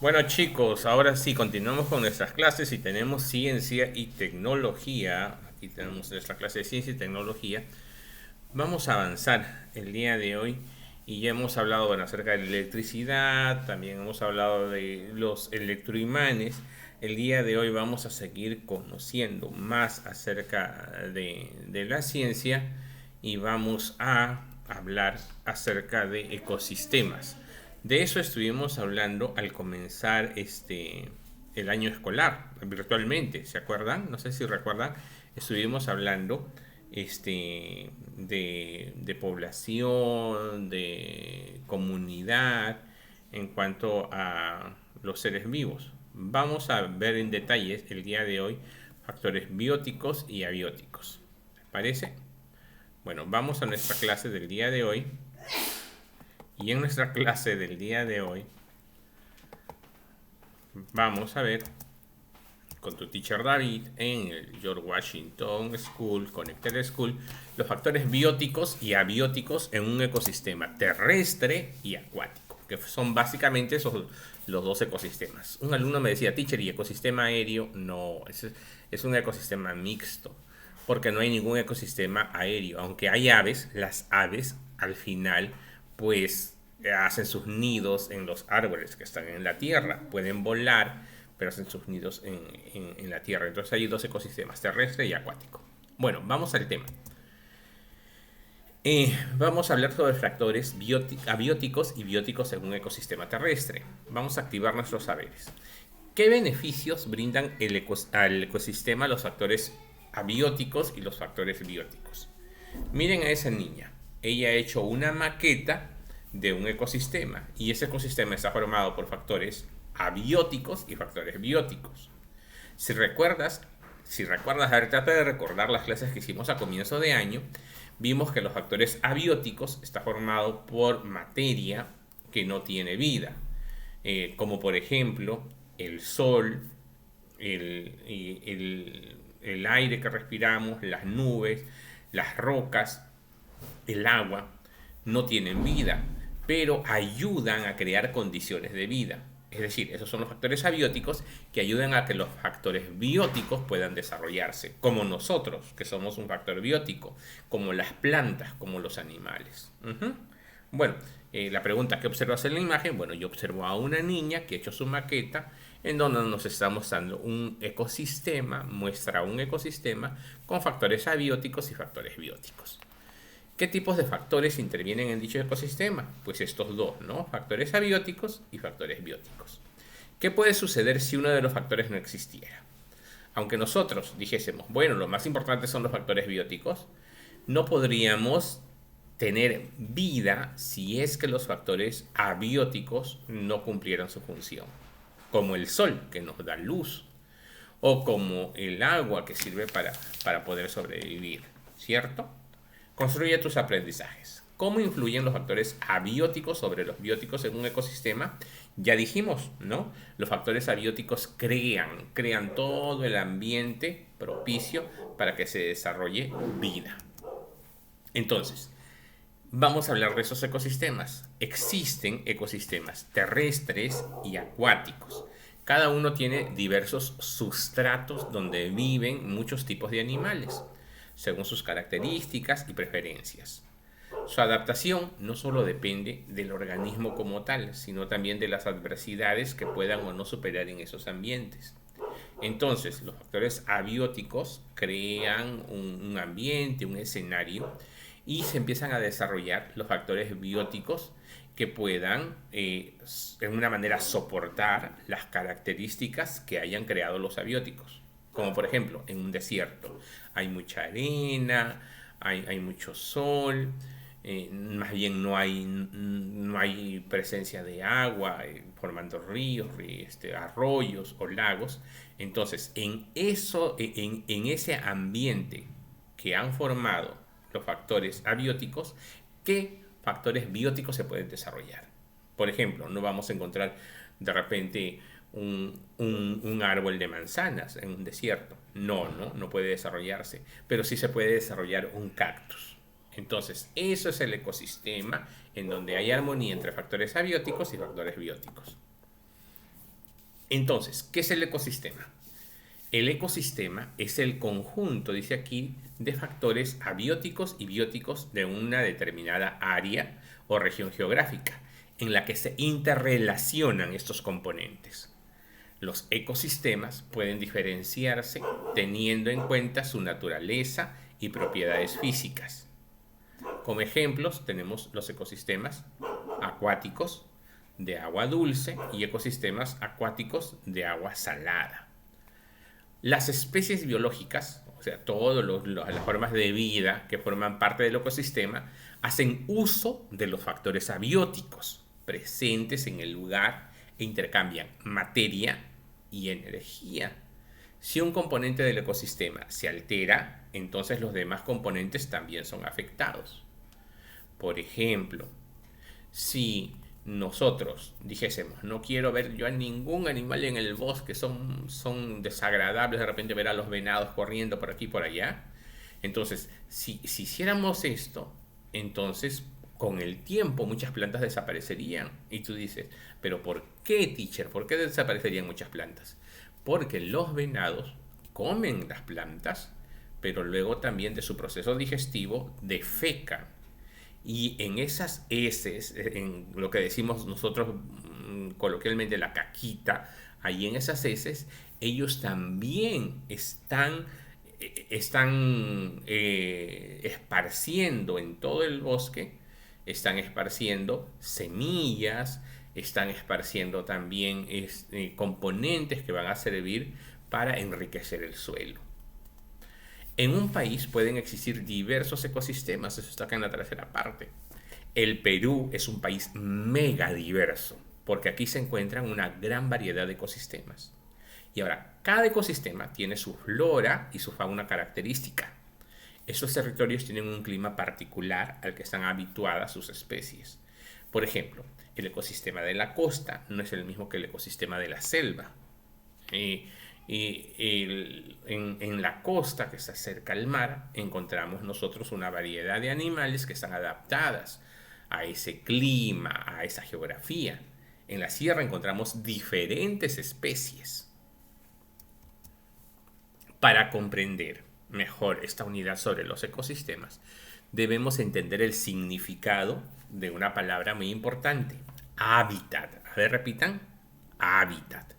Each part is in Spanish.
Bueno chicos, ahora sí, continuamos con nuestras clases y tenemos ciencia y tecnología. Aquí tenemos nuestra clase de ciencia y tecnología. Vamos a avanzar el día de hoy y ya hemos hablado bueno, acerca de la electricidad, también hemos hablado de los electroimanes. El día de hoy vamos a seguir conociendo más acerca de la ciencia y vamos a hablar acerca de ecosistemas. De eso estuvimos hablando al comenzar el año escolar virtualmente, ¿se acuerdan? No sé si recuerdan, estuvimos hablando de población, de comunidad en cuanto a los seres vivos. Vamos a ver en detalles el día de hoy factores bióticos y abióticos. ¿Les parece? Bueno, vamos a nuestra clase del día de hoy. Y en nuestra clase del día de hoy vamos a ver con tu teacher David en el George Washington School, Connected School, los factores bióticos y abióticos en un ecosistema terrestre y acuático, que son básicamente esos los dos ecosistemas. Un alumno me decía, teacher, ¿y ecosistema aéreo? No, es un ecosistema mixto, porque no hay ningún ecosistema aéreo. Aunque hay aves, las aves al final pues hacen sus nidos en los árboles que están en la tierra, pueden volar, pero hacen sus nidos en la tierra. Entonces hay dos ecosistemas, terrestre y acuático. Bueno, vamos al tema. Vamos a hablar sobre factores abióticos y bióticos en un ecosistema terrestre. Vamos a activar nuestros saberes. ¿Qué beneficios brindan al ecosistema los factores abióticos y los factores bióticos? Miren a esa niña. Ella ha hecho una maqueta de un ecosistema y ese ecosistema está formado por factores abióticos y factores bióticos. Si recuerdas, a ver, trata de recordar las clases que hicimos a comienzo de año, vimos que los factores abióticos está formado por materia que no tiene vida, como por ejemplo el sol, el aire que respiramos, las nubes, las rocas, el agua, no tienen vida, pero ayudan a crear condiciones de vida. Es decir, esos son los factores abióticos que ayudan a que los factores bióticos puedan desarrollarse, como nosotros, que somos un factor biótico, como las plantas, como los animales. Bueno, la pregunta que observas en la imagen, bueno, yo observo a una niña que ha hecho su maqueta en donde nos está mostrando un ecosistema, muestra un ecosistema con factores abióticos y factores bióticos. ¿Qué tipos de factores intervienen en dicho ecosistema? Pues estos dos, ¿no? Factores abióticos y factores bióticos. ¿Qué puede suceder si uno de los factores no existiera? Aunque nosotros dijésemos, bueno, lo más importante son los factores bióticos, no podríamos tener vida si es que los factores abióticos no cumplieran su función. Como el sol, que nos da luz, o como el agua que sirve para poder sobrevivir, ¿cierto? Construye tus aprendizajes. ¿Cómo influyen los factores abióticos sobre los bióticos en un ecosistema? Ya dijimos, ¿no? Los factores abióticos crean todo el ambiente propicio para que se desarrolle vida. Entonces, vamos a hablar de esos ecosistemas. Existen ecosistemas terrestres y acuáticos. Cada uno tiene diversos sustratos donde viven muchos tipos de animales, según sus características y preferencias. Su adaptación no solo depende del organismo como tal, sino también de las adversidades que puedan o no superar en esos ambientes. Entonces, los factores abióticos crean un ambiente, un escenario, y se empiezan a desarrollar los factores bióticos que puedan, en una manera, soportar las características que hayan creado los abióticos. Como por ejemplo, en un desierto hay mucha arena, hay mucho sol, más bien no hay presencia de agua formando ríos, arroyos o lagos. Entonces, en ese ambiente que han formado los factores abióticos, ¿qué factores bióticos se pueden desarrollar? Por ejemplo, no vamos a encontrar de repente un árbol de manzanas en un desierto. No puede desarrollarse, pero sí se puede desarrollar un cactus. Entonces, eso es el ecosistema en donde hay armonía entre factores abióticos y factores bióticos. Entonces, ¿qué es el ecosistema? El ecosistema es el conjunto, dice aquí, de factores abióticos y bióticos de una determinada área o región geográfica en la que se interrelacionan estos componentes. Los ecosistemas pueden diferenciarse teniendo en cuenta su naturaleza y propiedades físicas. Como ejemplos tenemos los ecosistemas acuáticos de agua dulce y ecosistemas acuáticos de agua salada. Las especies biológicas, o sea, todas las formas de vida que forman parte del ecosistema, hacen uso de los factores abióticos presentes en el lugar e intercambian materia y energía. Si un componente del ecosistema se altera, entonces los demás componentes también son afectados. Por ejemplo, si nosotros dijésemos, no quiero ver yo a ningún animal en el bosque, son desagradables de repente ver a los venados corriendo por aquí y por allá, entonces si hiciéramos esto, entonces con el tiempo muchas plantas desaparecerían. Y tú dices, pero ¿por qué, teacher? ¿Por qué desaparecerían muchas plantas? Porque los venados comen las plantas, pero luego también de su proceso digestivo defecan. Y en esas heces, en lo que decimos nosotros coloquialmente la caquita, ahí en esas heces, ellos también están esparciendo en todo el bosque, están esparciendo semillas, están esparciendo también componentes que van a servir para enriquecer el suelo. En un país pueden existir diversos ecosistemas, eso está acá en la tercera parte. El Perú es un país mega diverso, porque aquí se encuentran una gran variedad de ecosistemas. Y ahora, cada ecosistema tiene su flora y su fauna característica. Esos territorios tienen un clima particular al que están habituadas sus especies. Por ejemplo, el ecosistema de la costa no es el mismo que el ecosistema de la selva. En la costa, que está cerca al mar, encontramos nosotros una variedad de animales que están adaptadas a ese clima, a esa geografía. En la sierra encontramos diferentes especies. Para comprender mejor esta unidad sobre los ecosistemas, debemos entender el significado de una palabra muy importante: hábitat. A ver, repitan: hábitat.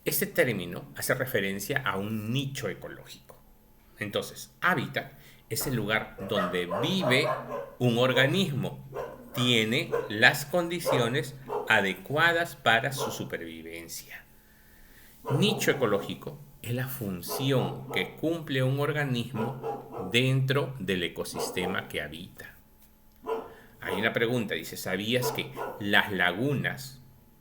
Este término hace referencia a un nicho ecológico. Entonces, hábitat es el lugar donde vive un organismo, tiene las condiciones adecuadas para su supervivencia. Nicho ecológico es la función que cumple un organismo dentro del ecosistema que habita. Hay una pregunta, dice, ¿sabías que las lagunas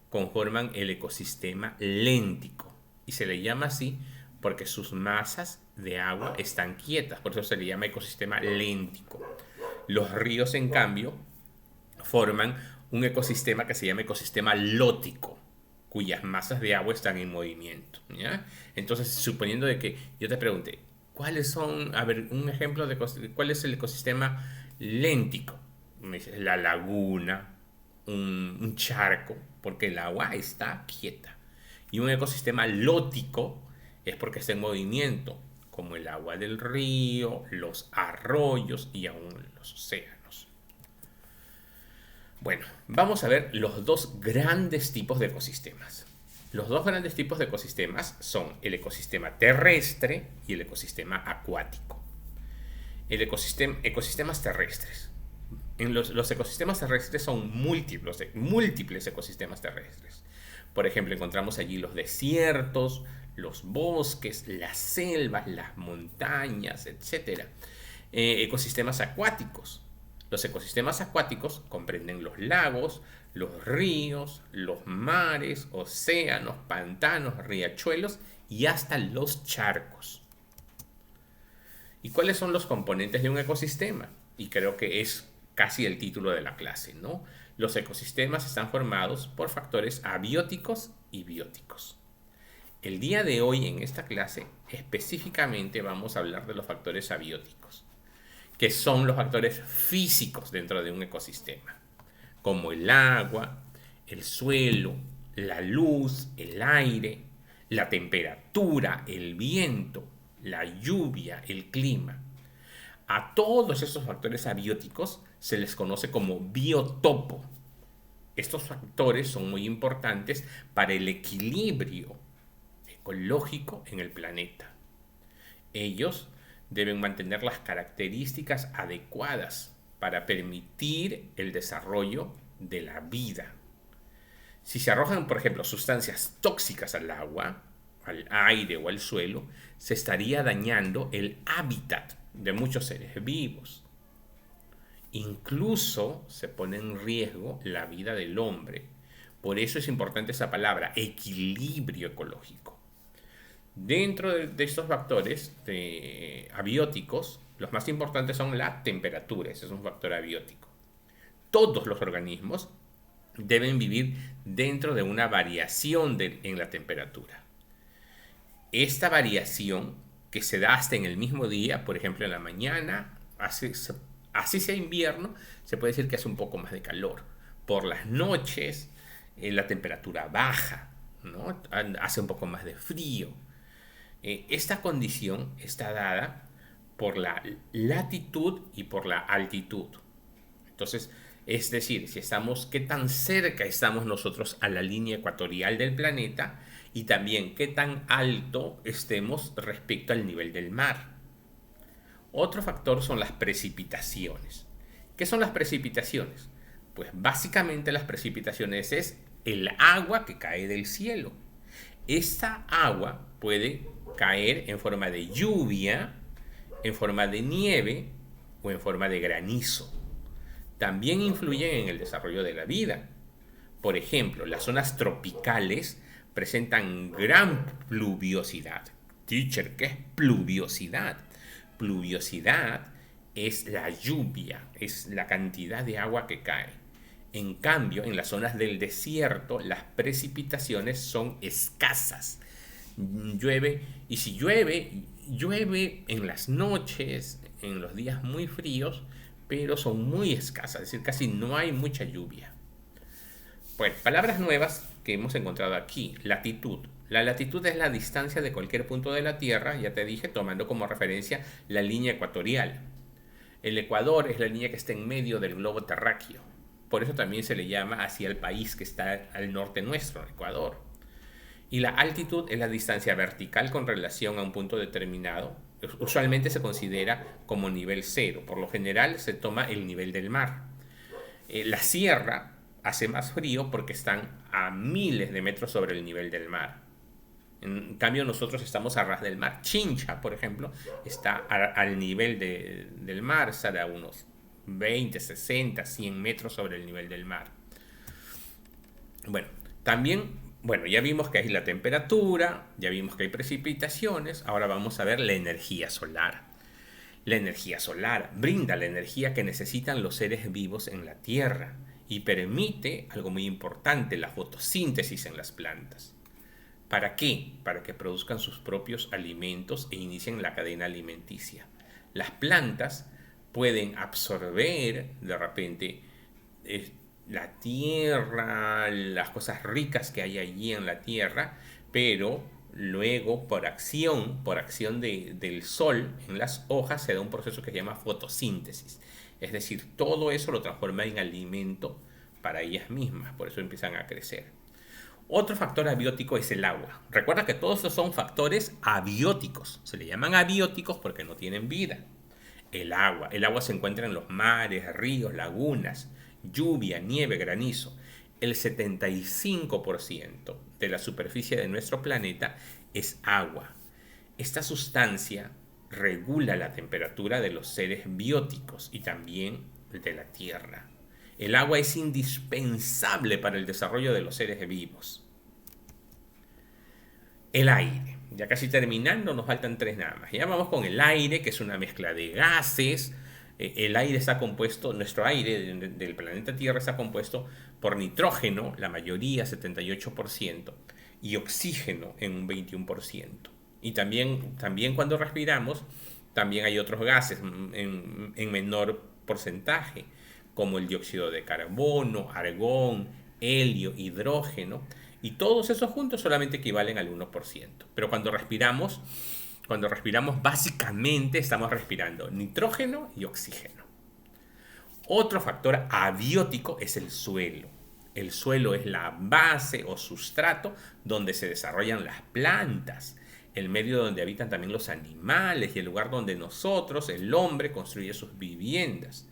conforman el ecosistema léntico? Y se le llama así porque sus masas de agua están quietas, por eso se le llama ecosistema léntico. Los ríos, en cambio, forman un ecosistema que se llama ecosistema lótico, cuyas masas de agua están en movimiento, ¿ya? Entonces, suponiendo de que yo te pregunte, ¿cuáles son, a ver, un ejemplo de cuál es el ecosistema léntico? Me dices, la laguna, un charco, porque el agua está quieta. Y un ecosistema lótico es porque está en movimiento, como el agua del río, los arroyos y aún los océanos. Bueno, vamos a ver los dos grandes tipos de ecosistemas. Los dos grandes tipos de ecosistemas son el ecosistema terrestre y el ecosistema acuático. Ecosistemas terrestres. En los ecosistemas terrestres son múltiples ecosistemas terrestres. Por ejemplo, encontramos allí los desiertos, los bosques, las selvas, las montañas, etc. Ecosistemas acuáticos. Los ecosistemas acuáticos comprenden los lagos, los ríos, los mares, océanos, pantanos, riachuelos y hasta los charcos. ¿Y cuáles son los componentes de un ecosistema? Y creo que es casi el título de la clase, ¿no? Los ecosistemas están formados por factores abióticos y bióticos. El día de hoy en esta clase específicamente vamos a hablar de los factores abióticos, que son los factores físicos dentro de un ecosistema, como el agua, el suelo, la luz, el aire, la temperatura, el viento, la lluvia, el clima. A todos estos factores abióticos se les conoce como biotopo. Estos factores son muy importantes para el equilibrio ecológico en el planeta. Ellos deben mantener las características adecuadas para permitir el desarrollo de la vida. Si se arrojan, por ejemplo, sustancias tóxicas al agua, al aire o al suelo, se estaría dañando el hábitat de muchos seres vivos. Incluso se pone en riesgo la vida del hombre. Por eso es importante esa palabra, equilibrio ecológico. Dentro de estos factores abióticos, los más importantes son la temperatura, ese es un factor abiótico. Todos los organismos deben vivir dentro de una variación en la temperatura. Esta variación que se da hasta en el mismo día, por ejemplo en la mañana, así sea invierno, se puede decir que hace un poco más de calor. Por las noches la temperatura baja, ¿no? Hace un poco más de frío. Esta condición está dada por la latitud y por la altitud. Entonces, es decir, qué tan cerca estamos nosotros a la línea ecuatorial del planeta y también qué tan alto estemos respecto al nivel del mar. Otro factor son las precipitaciones. ¿Qué son las precipitaciones? Pues básicamente las precipitaciones es el agua que cae del cielo. Esta agua puede caer en forma de lluvia, en forma de nieve o en forma de granizo. También influyen en el desarrollo de la vida. Por ejemplo, las zonas tropicales presentan gran pluviosidad. Teacher, ¿qué es pluviosidad? Pluviosidad es la lluvia, es la cantidad de agua que cae. En cambio, en las zonas del desierto, las precipitaciones son escasas. Llueve, y si llueve en las noches, en los días muy fríos, pero son muy escasas, es decir, casi no hay mucha lluvia. Pues, palabras nuevas que hemos encontrado aquí. Latitud. La latitud es la distancia de cualquier punto de la Tierra, ya te dije, tomando como referencia la línea ecuatorial. El Ecuador es la línea que está en medio del globo terráqueo. Por eso también se le llama así al país que está al norte nuestro, Ecuador. Y la altitud es la distancia vertical con relación a un punto determinado. Usualmente se considera como nivel cero. Por lo general se toma el nivel del mar. La sierra hace más frío porque están a miles de metros sobre el nivel del mar. En cambio nosotros estamos a ras del mar. Chincha, por ejemplo, está al nivel del mar, está a unos 20, 60, 100 metros sobre el nivel del mar. Bueno, también, ya vimos que hay la temperatura, ya vimos que hay precipitaciones, ahora vamos a ver la energía solar. La energía solar brinda la energía que necesitan los seres vivos en la Tierra y permite algo muy importante, la fotosíntesis en las plantas. ¿Para qué? Para que produzcan sus propios alimentos e inicien la cadena alimenticia. Las plantas pueden absorber de repente la tierra, las cosas ricas que hay allí en la tierra, pero luego por acción del sol en las hojas se da un proceso que se llama fotosíntesis. Es decir, todo eso lo transforma en alimento para ellas mismas, por eso empiezan a crecer. Otro factor abiótico es el agua. Recuerda que todos estos son factores abióticos. Se le llaman abióticos porque no tienen vida. El agua se encuentra en los mares, ríos, lagunas, lluvia, nieve, granizo. El 75% de la superficie de nuestro planeta es agua. Esta sustancia regula la temperatura de los seres bióticos y también de la Tierra. El agua es indispensable para el desarrollo de los seres vivos. El aire. Ya casi terminando, nos faltan 3 nada más. Ya vamos con el aire, que es una mezcla de gases. El aire está compuesto, nuestro aire del planeta Tierra está compuesto por nitrógeno, la mayoría, 78%, y oxígeno en un 21%. Y también cuando respiramos, también hay otros gases en menor porcentaje, como el dióxido de carbono, argón, helio, hidrógeno. Y todos esos juntos solamente equivalen al 1%. Pero cuando respiramos básicamente estamos respirando nitrógeno y oxígeno. Otro factor abiótico es el suelo. El suelo es la base o sustrato donde se desarrollan las plantas, el medio donde habitan también los animales y el lugar donde nosotros, el hombre, construye sus viviendas.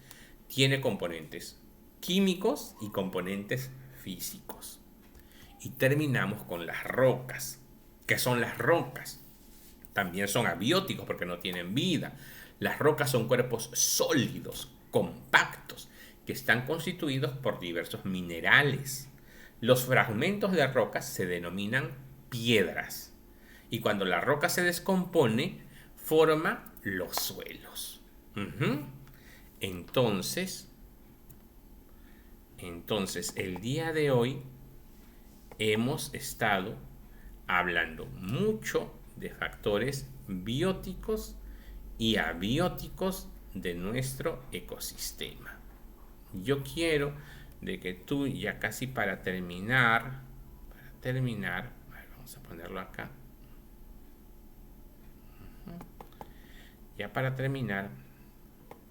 Tiene componentes químicos y componentes físicos. Y terminamos con las rocas. ¿Qué son las rocas? También son abióticos porque no tienen vida. Las rocas son cuerpos sólidos, compactos, que están constituidos por diversos minerales. Los fragmentos de rocas se denominan piedras. Y cuando la roca se descompone, forma los suelos. Entonces, el día de hoy hemos estado hablando mucho de factores bióticos y abióticos de nuestro ecosistema. Yo quiero de que tú ya casi para terminar, vamos a ponerlo acá. Ya para terminar,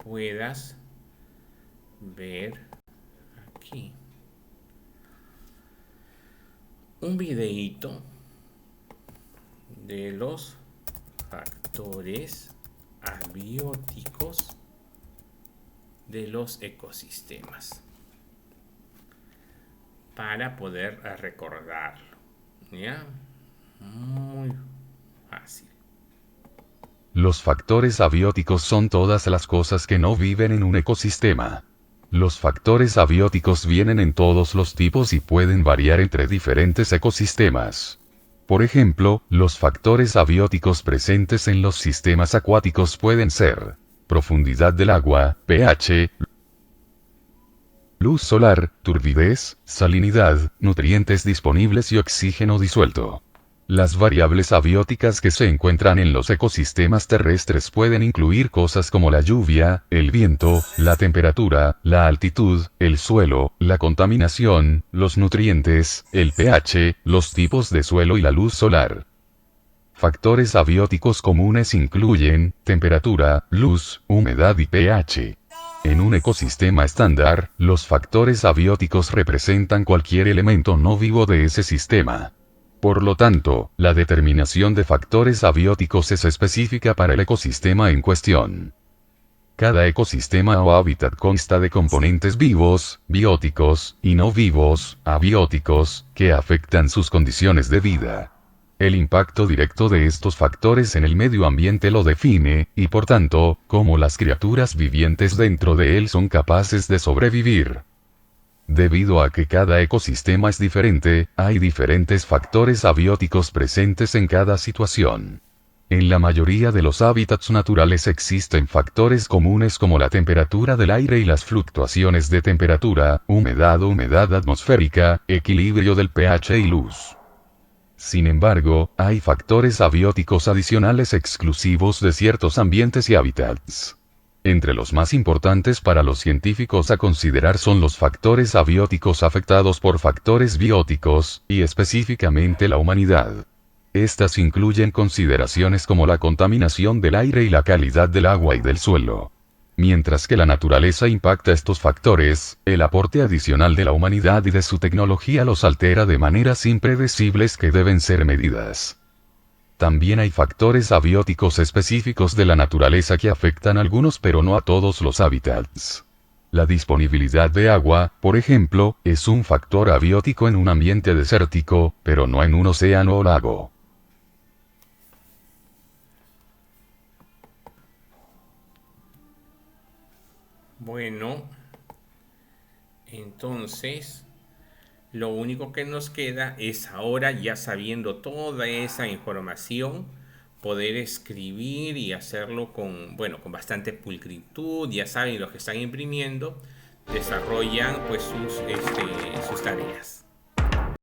puedas ver aquí un videíto de los factores abióticos de los ecosistemas para poder recordarlo. ¿Ya? Muy fácil. Los factores abióticos son todas las cosas que no viven en un ecosistema. Los factores abióticos vienen en todos los tipos y pueden variar entre diferentes ecosistemas. Por ejemplo, los factores abióticos presentes en los sistemas acuáticos pueden ser profundidad del agua, pH, luz solar, turbidez, salinidad, nutrientes disponibles y oxígeno disuelto. Las variables abióticas que se encuentran en los ecosistemas terrestres pueden incluir cosas como la lluvia, el viento, la temperatura, la altitud, el suelo, la contaminación, los nutrientes, el pH, los tipos de suelo y la luz solar. Factores abióticos comunes incluyen temperatura, luz, humedad y pH. En un ecosistema estándar, los factores abióticos representan cualquier elemento no vivo de ese sistema. Por lo tanto, la determinación de factores abióticos es específica para el ecosistema en cuestión. Cada ecosistema o hábitat consta de componentes vivos, bióticos, y no vivos, abióticos, que afectan sus condiciones de vida. El impacto directo de estos factores en el medio ambiente lo define, y por tanto, cómo las criaturas vivientes dentro de él son capaces de sobrevivir. Debido a que cada ecosistema es diferente, hay diferentes factores abióticos presentes en cada situación. En la mayoría de los hábitats naturales existen factores comunes como la temperatura del aire y las fluctuaciones de temperatura, humedad atmosférica, equilibrio del pH y luz. Sin embargo, hay factores abióticos adicionales exclusivos de ciertos ambientes y hábitats. Entre los más importantes para los científicos a considerar son los factores abióticos afectados por factores bióticos, y específicamente la humanidad. Estas incluyen consideraciones como la contaminación del aire y la calidad del agua y del suelo. Mientras que la naturaleza impacta estos factores, el aporte adicional de la humanidad y de su tecnología los altera de maneras impredecibles que deben ser medidas. También hay factores abióticos específicos de la naturaleza que afectan a algunos pero no a todos los hábitats. La disponibilidad de agua, por ejemplo, es un factor abiótico en un ambiente desértico, pero no en un océano o lago. Bueno, entonces lo único que nos queda es ahora, ya sabiendo toda esa información, poder escribir y hacerlo con bastante pulcritud. Ya saben, los que están imprimiendo desarrollan pues sus tareas.